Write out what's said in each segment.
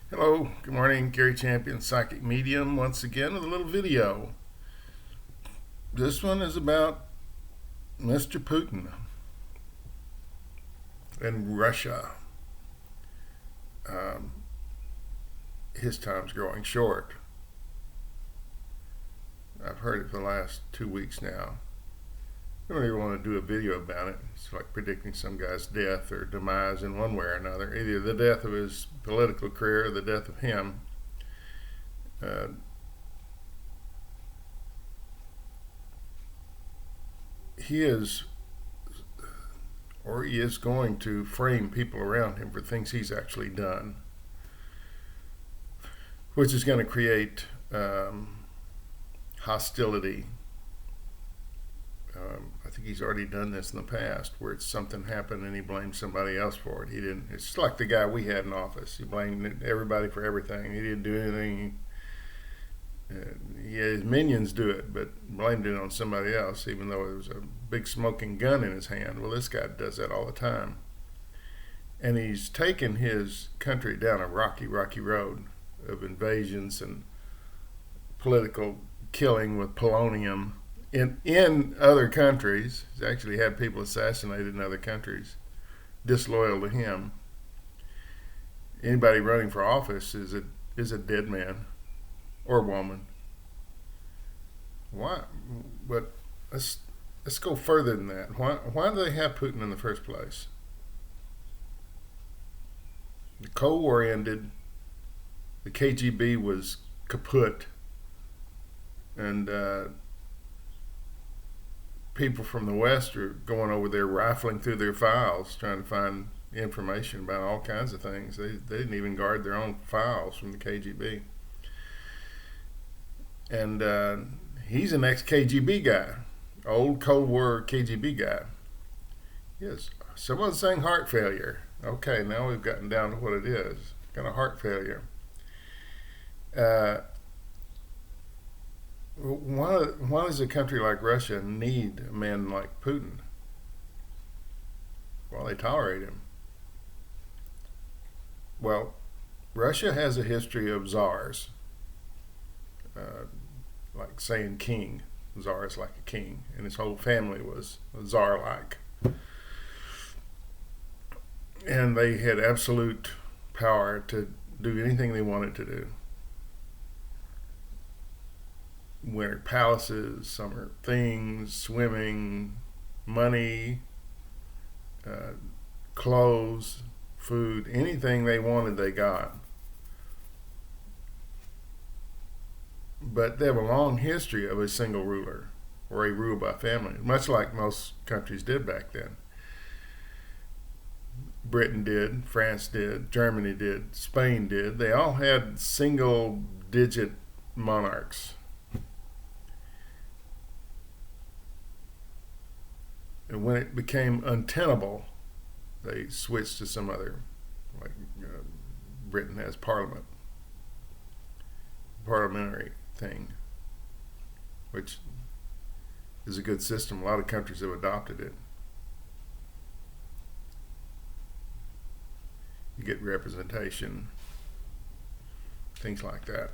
Hello, good morning. Gary Champion, Psychic Medium, once again with a little video. This one is about Mr. Putin and Russia. Um, his time's growing short. I've heard it for the last 2 weeks now. I don't even want to do a video about it. It's like predicting some guy's death or demise in one way or another. Either the death of his political career or the death of him. Uh, he is he is going to frame people around him for things he's actually done, which is going to create hostility. I think he's already done this in the past, where it's something happened and he blamed somebody else for it. He didn't. It's like the guy we had in office. He blamed everybody for everything. He didn't do anything. He had his minions do it, but blamed it on somebody else, even though it was a big smoking gun in his hand. Well, this guy does that all the time. And he's taken his country down a rocky, rocky road of invasions and political killing with polonium in other countries. He's actually had people assassinated in other countries, disloyal to him. Anybody running for office is a dead man or woman. Why? But let's go further than that. Why do they have Putin in the first place? The Cold War ended. The KGB was kaput, and people from the West are going over there rifling through their files trying to find information about all kinds of things. They didn't even guard their own files from the KGB. And he's an ex-KGB guy, old Cold War KGB guy. Yes, someone's saying heart failure. Okay, now we've gotten down to what it is. Kind of heart failure. Why does a country like Russia need a man like Putin? Well, they tolerate him. Well, Russia has a history of czars, like saying king. Czar is like a king, and his whole family was czar-like. And they had absolute power to do anything they wanted to do. Winter palaces, summer things, swimming, money, clothes, food, anything they wanted they got. But they have a long history of a single ruler, or a rule by family, much like most countries did back then. Britain did, France did, Germany did, Spain did. They all had single digit monarchs. And when it became untenable, they switched to some other, like Britain has parliamentary thing, which is a good system. A lot of countries have adopted it. You get representation, things like that.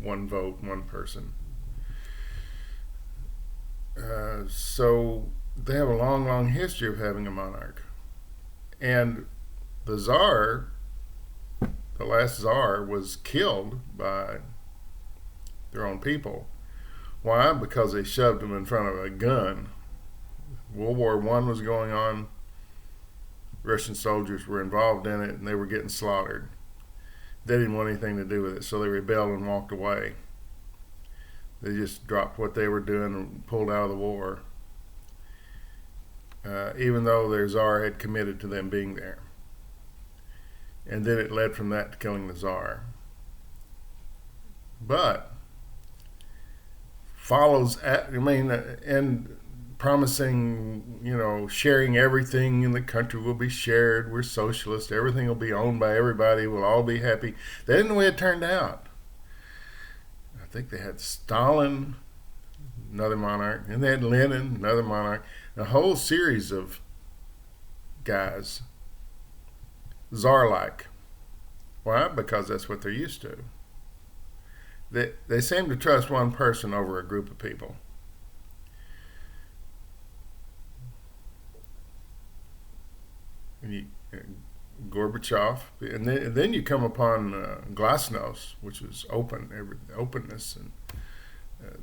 One vote, one person. So they have a long, long history of having a monarch. And the czar, the last czar, was killed by their own people. Why? Because they shoved him in front of a gun. World War I was going on. Russian soldiers were involved in it, and they were getting slaughtered. They didn't want anything to do with it, so they rebelled and walked away. They just dropped what they were doing and pulled out of the war, even though their czar had committed to them being there. And then it led from that to killing the czar. But and promising, sharing everything in the country will be shared. We're socialist. Everything will be owned by everybody. We'll all be happy. That isn't the way it turned out. I think they had Stalin, another monarch, and they had Lenin, another monarch, a whole series of guys, czar-like. Why? Because that's what they're used to. They seem to trust one person over a group of people. And Gorbachev, and then you come upon glasnost, which was openness, and uh,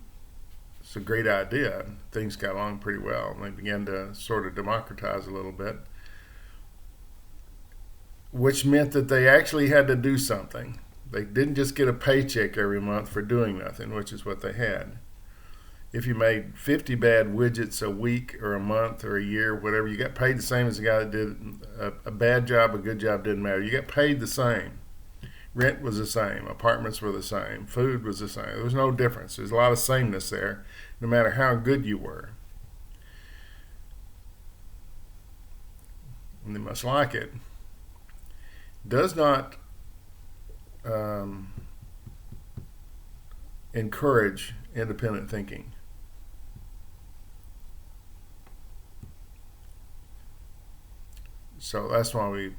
it's a great idea. Things got along pretty well. They began to sort of democratize a little bit, which meant that they actually had to do something. They didn't just get a paycheck every month for doing nothing, which is what they had. If you made 50 bad widgets a week or a month or a year, whatever, you got paid the same as the guy that did a bad job, a good job, didn't matter. You got paid the same. Rent was the same. Apartments were the same. Food was the same. There was no difference. There's a lot of sameness there, no matter how good you were. And they must like it. Does not encourage independent thinking. So that's why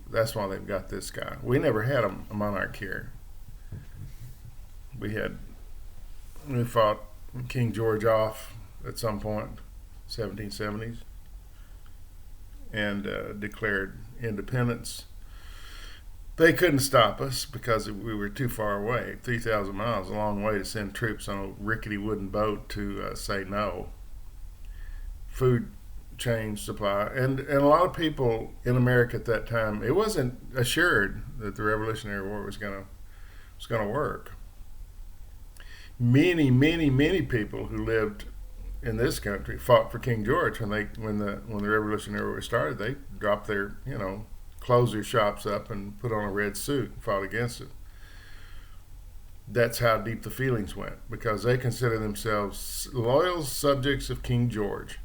they've got this guy. We never had a monarch here. We fought King George off at some point, 1770s, and declared independence. They couldn't stop us because we were too far away. 3,000 miles, a long way to send troops on a rickety wooden boat to say no. Food chain supply, and a lot of people in America at that time, it wasn't assured that the Revolutionary War was gonna work. Many people who lived in this country fought for King George when the Revolutionary War started. They dropped their closed their shops up and put on a red suit and fought against it. That's how deep the feelings went, because they consider themselves loyal subjects of King George.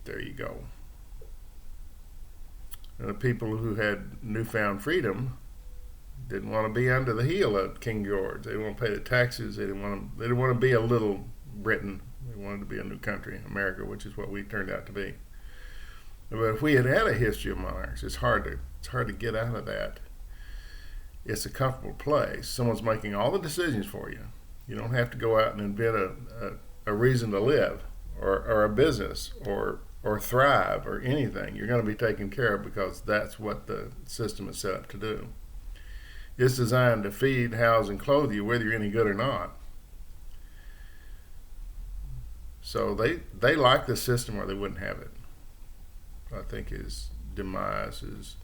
There you go. And the people who had newfound freedom didn't want to be under the heel of King George. They didn't want to pay the taxes. They didn't want to be a little Britain. They wanted to be a new country, America, which is what we turned out to be. But if we had had a history of monarchs, it's hard to get out of that. It's a comfortable place. Someone's making all the decisions for you. You don't have to go out and invent a reason to live, or a business, or thrive, or anything. You're going to be taken care of because that's what the system is set up to do. It's designed to feed, house, and clothe you whether you're any good or not. So they like the system or they wouldn't have it. I think his demise is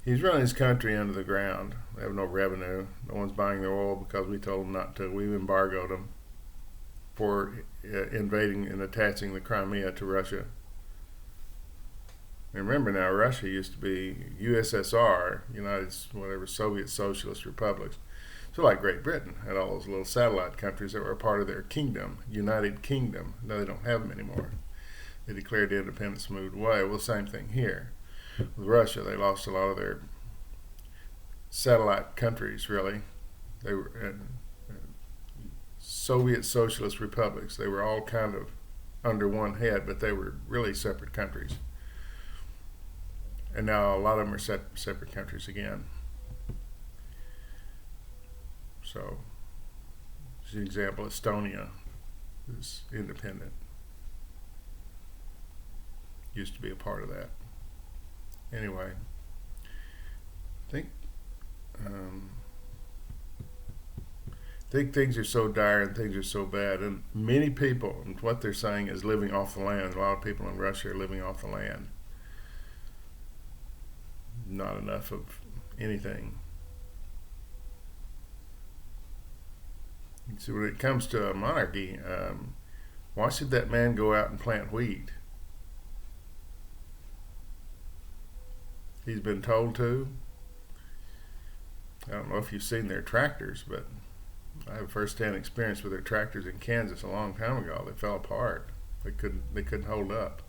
he's running his country under the ground. They have no revenue. No one's buying their oil because we told them not to. We've embargoed them for invading and attaching the Crimea to Russia. And remember now, Russia used to be USSR, Soviet Socialist Republics. So like Great Britain had all those little satellite countries that were a part of their kingdom, United Kingdom. Now they don't have them anymore. They declared independence, moved away. Well, same thing here. With Russia, they lost a lot of their satellite countries, really. They were Soviet Socialist Republics. They were all kind of under one head, but they were really separate countries. And now a lot of them are separate countries again. So, as an example, Estonia is independent. Used to be a part of that. Anyway, I think things are so dire and things are so bad, and many people, and what they're saying is living off the land. A lot of people in Russia are living off the land. Not enough of anything. So when it comes to a monarchy, why should that man go out and plant wheat? He's been told to. I don't know if you've seen their tractors, but I have first-hand experience with their tractors in Kansas a long time ago. They fell apart. They couldn't hold up.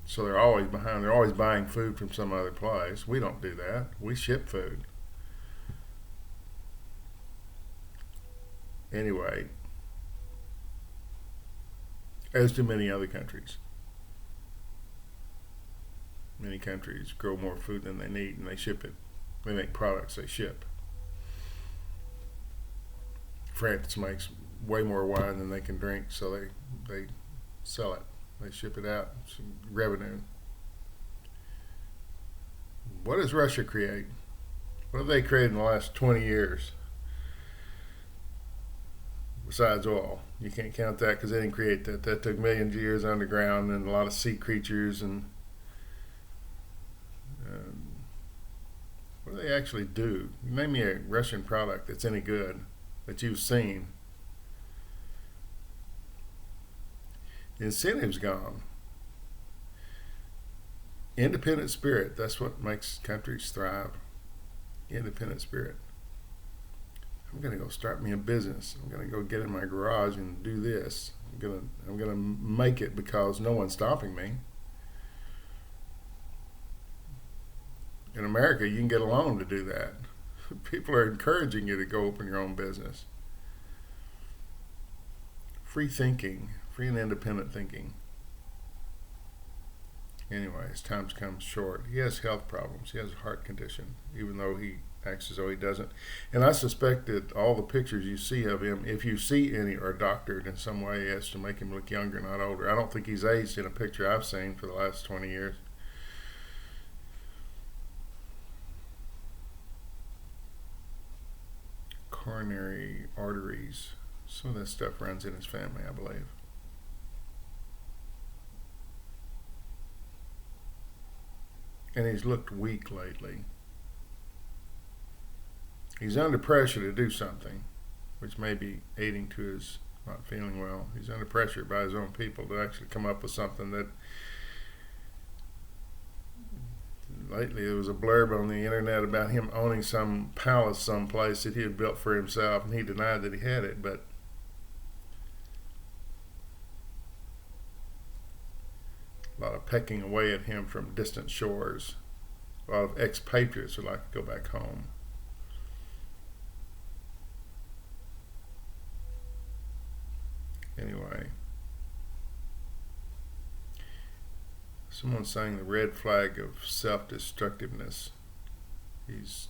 So they're always behind. They're always buying food from some other place. We don't do that. We ship food. Anyway, as do many other countries. Many countries grow more food than they need and they ship it. They make products they ship. France makes way more wine than they can drink, so they sell it. They ship it out. It's revenue. What does Russia create? What have they created in the last 20 years? Besides oil. You can't count that because they didn't create that. That took millions of years underground and a lot of sea creatures. And what do they actually do? Name me a Russian product that's any good that you've seen. The incentive's gone. Independent spirit, that's what makes countries thrive. Independent spirit. I'm going to go start me a business. I'm going to go get in my garage and do this. I'm going to make it because no one's stopping me. In America, you can get a loan to do that. People are encouraging you to go open your own business. Free thinking, free and independent thinking. Anyway, his time's come short. He has health problems. He has a heart condition, even though he acts as though he doesn't. And I suspect that all the pictures you see of him, if you see any, are doctored in some way as to make him look younger, not older. I don't think he's aged in a picture I've seen for the last 20 years. Coronary arteries. Some of that stuff runs in his family, I believe. And he's looked weak lately. He's under pressure to do something, which may be aiding to his not feeling well. He's under pressure by his own people to actually come up with something that... Lately there was a blurb on the internet about him owning some palace someplace that he had built for himself, and he denied that he had it, but a lot of pecking away at him from distant shores. A lot of expatriates would like to go back home. Anyway, someone's saying the red flag of self-destructiveness. He's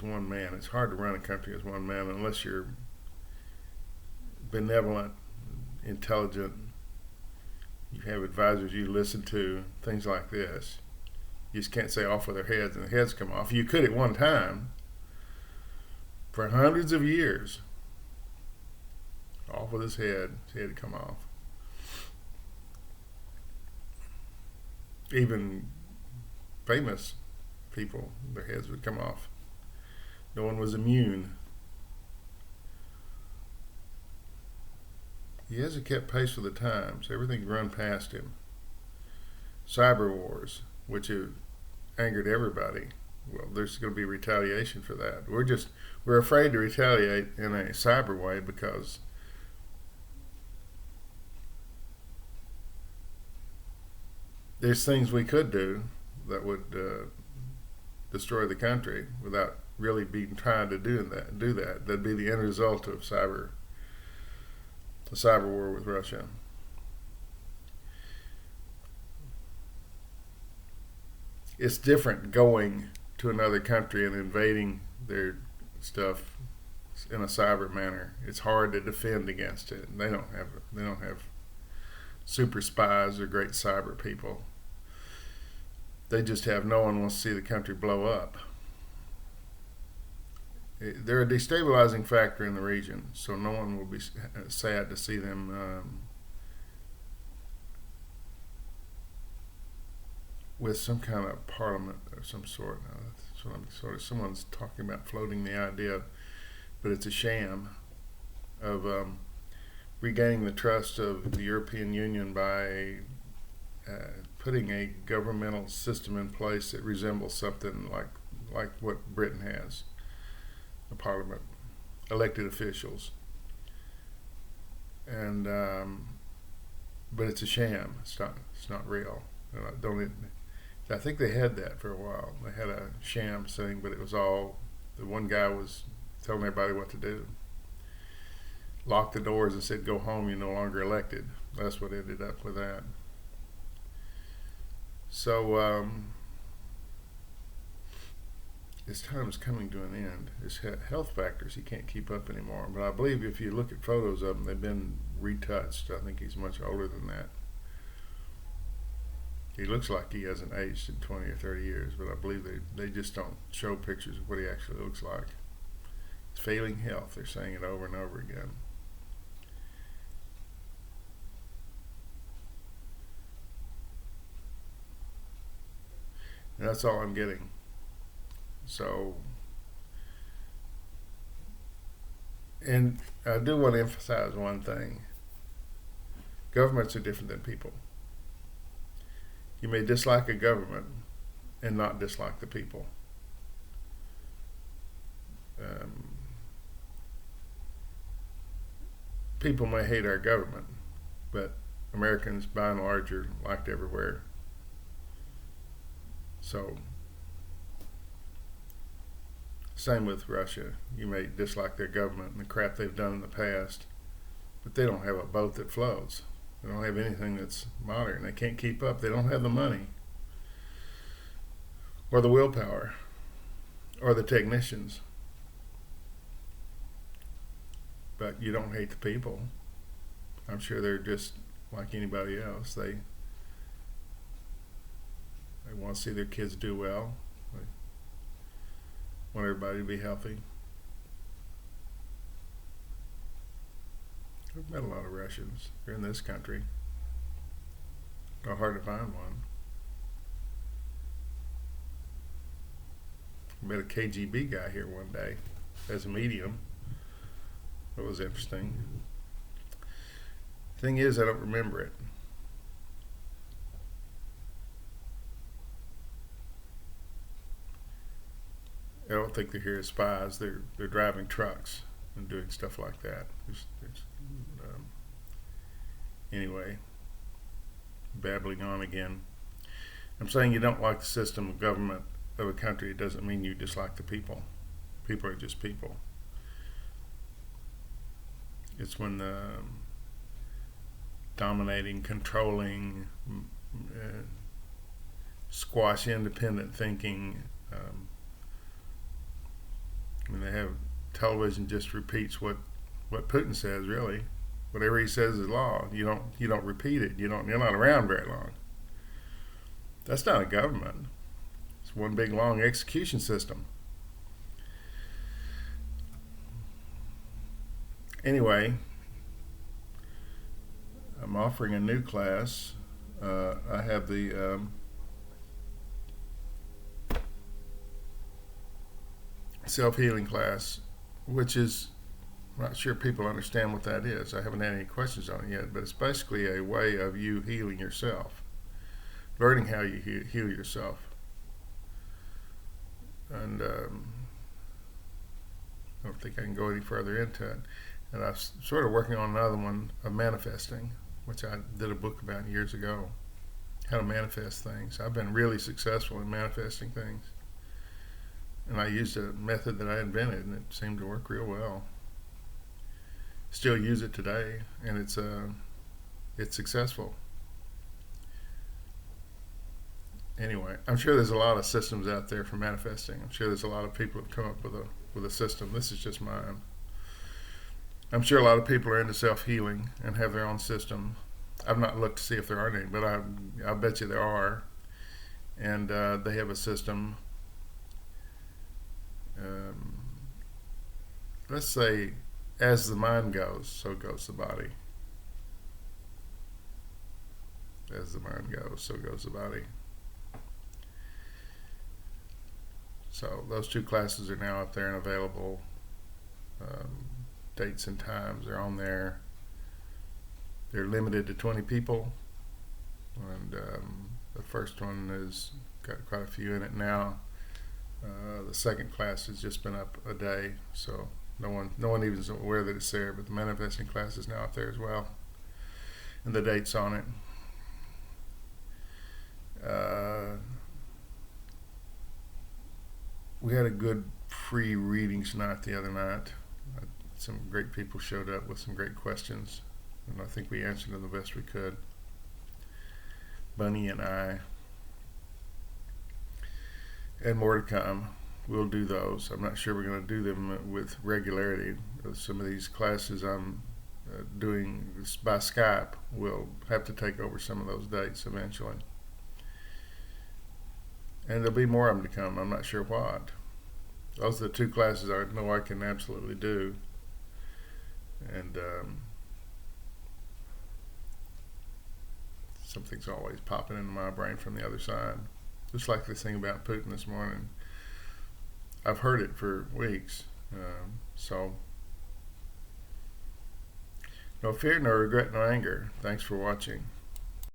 one man. It's hard to run a country as one man unless you're benevolent, intelligent, you have advisors you listen to, things like this. You just can't say off with their heads and the heads come off. You could at one time, for hundreds of years, off with his head would come off. Even famous people, their heads would come off. No one was immune. He hasn't kept pace with the times. Everything's run past him. Cyber wars, which have angered everybody. Well, there's going to be retaliation for that. We're afraid to retaliate in a cyber way because there's things we could do that would destroy the country without really being trying to do that. That'd be the end result of a cyber war with Russia. It's different going to another country and invading their stuff in a cyber manner. It's hard to defend against it. They don't have super spies or great cyber people. They just have no one wants to see the country blow up. They're a destabilizing factor in the region, so no one will be sad to see them with some kind of parliament of some sort. Someone's talking about floating the idea, but it's a sham of regaining the trust of the European Union by putting a governmental system in place that resembles something like what Britain has. A parliament, elected officials, and but it's a sham. It's not real. I think they had that for a while. They had a sham thing, but it was all the one guy was telling everybody what to do. Locked the doors and said, "Go home. You're no longer elected." That's what ended up with that. So his time is coming to an end. His health factors, he can't keep up anymore. But I believe if you look at photos of him, they've been retouched. I think he's much older than that. He looks like he hasn't aged in 20 or 30 years, but I believe they just don't show pictures of what he actually looks like. It's failing health. They're saying it over and over again. And that's all I'm getting. So, and I do want to emphasize one thing. Governments are different than people. You may dislike a government and not dislike the people. People may hate our government, but Americans, by and large, are liked everywhere. So, same with Russia. You may dislike their government and the crap they've done in the past, but they don't have a boat that floats. They don't have anything that's modern. They can't keep up. They don't have the money or the willpower or the technicians. But you don't hate the people. I'm sure they're just like anybody else. They want to see their kids do well. They want everybody to be healthy. I've met a lot of Russians. They're in this country. Not hard to find one. I met a KGB guy here one day as a medium. It was interesting. Thing is, I don't remember it. I don't think they're here as spies. They're driving trucks and doing stuff like that. Anyway, babbling on again. I'm saying you don't like the system of government of a country. It doesn't mean you dislike the people. People are just people. It's when the dominating, controlling, squash independent thinking. They have television just repeats what Putin says. Really, whatever he says is law. You don't repeat it. You're not around very long. That's not a government. It's one big long execution system. Anyway, I'm offering a new class. I have the self-healing class, which is, I'm not sure people understand what that is. I haven't had any questions on it yet, but it's basically a way of you healing yourself, learning how you heal yourself. And I don't think I can go any further into it. And I'm sort of working on another one of manifesting, which I did a book about years ago, how to manifest things. I've been really successful in manifesting things. And I used a method that I invented, and it seemed to work real well. Still use it today, and it's successful. Anyway, I'm sure there's a lot of systems out there for manifesting. I'm sure there's a lot of people who have come up with a system. This is just mine. I'm sure a lot of people are into self-healing and have their own system. I've not looked to see if there are any, but I bet you there are. And they have a system. Let's say, as the mind goes, so goes the body. As the mind goes, so goes the body. So those two classes are now up there and available. Dates and times are on there. They're limited to 20 people. And the first one has got quite a few in it now. The second class has just been up a day, so no one even is aware that it's there, but the manifesting class is now up there as well. And the date's on it. We had a good free readings night the other night. Some great people showed up with some great questions, and I think we answered them the best we could. Bunny and I, and more to come. We'll do those. I'm not sure we're going to do them with regularity. Some of these classes I'm doing by Skype will have to take over some of those dates eventually. And there'll be more of them to come. I'm not sure what. Those are the two classes I know I can absolutely do. And something's always popping into my brain from the other side. Just like this thing about Putin this morning. I've heard it for weeks. So, no fear, no regret, no anger. Thanks for watching.